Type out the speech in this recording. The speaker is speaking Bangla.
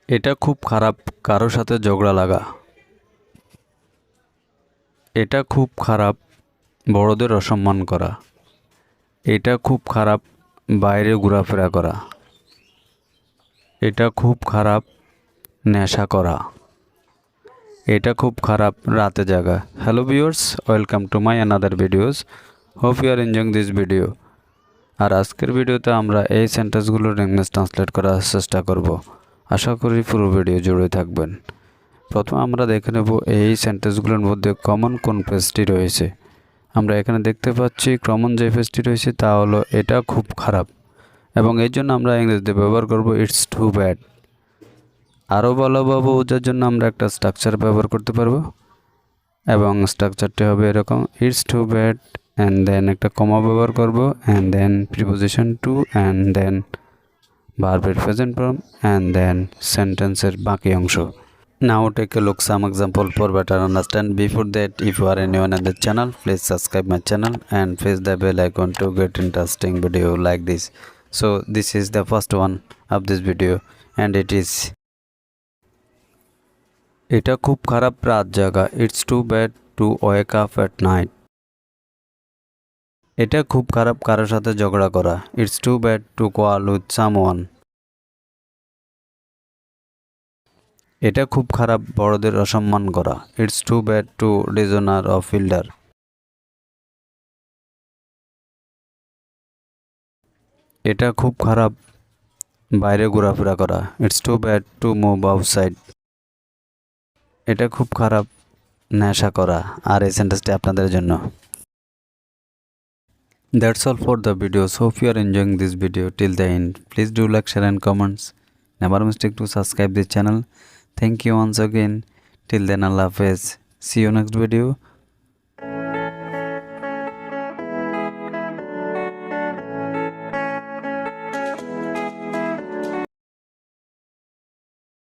এটা খুব খারাপ কারো সাথে ঝগড়া লাগা। এটা খুব খারাপ বড়দের অসম্মান করা। এটা খুব খারাপ বাইরে ঘোরাফেরা করা। এটা খুব খারাপ নেশা করা। এটা খুব খারাপ রাতে জাগা। Hello viewers, welcome to my another videos. Hope you are enjoying this video. আর আজকের ভিডিওতে আমরা এই সেন্টেন্সগুলোর ইংলিশ ট্রান্সলেট করার চেষ্টা করব। আশা করি পুরো ভিডিও জুড়ে থাকবেন। প্রথমে আমরা দেখে নেব এই সেন্টেন্সগুলোর মধ্যে কমন কোন ফ্রেজটি রয়েছে। আমরা এখানে দেখতে পাচ্ছি কমন যে ফ্রেজটি রয়েছে তা হলো এটা খুব খারাপ, এবং এর জন্য আমরা ইংরেজিতে ব্যবহার করব ইটস টু ব্যাড। আরও ভালোভাবে বোঝার জন্য আমরা একটা স্ট্রাকচার ব্যবহার করতে পারবো, এবং স্ট্রাকচারটি হবে এরকম: it's too bad and then একটা কমা ব্যবহার করব, and then preposition to, and then ভার্বের প্রেজেন্ট ফর্ম, অ্যান্ড দেন সেন্টেন্সের বাকি অংশ। Now take a look some example for better understand. Before that, if you are new on the channel, please subscribe my channel and press the bell icon to get interesting video like this. So this is the first one of this video, and it is এটা খুব খারাপ রাত জাগা। It's too bad to wake up at night. এটা খুব খারাপ কারোর সাথে ঝগড়া করা। It's too bad to quarrel with someone. এটা খুব খারাপ বড়দের অসম্মান করা। It's too bad to dishonour of elder. এটা খুব খারাপ বাইরে ঘোরাফেরা করা। It's too bad to move outside. এটা খুব খারাপ নেশা করা। আর এই সেন্টেন্সটি আপনাদের জন্য। That's all for the videos. Hope you are enjoying this video till the end. Please do like, share and comments. Never mistake to subscribe this channel. Thank you once again. Till then, Allah Hafiz. See you next video.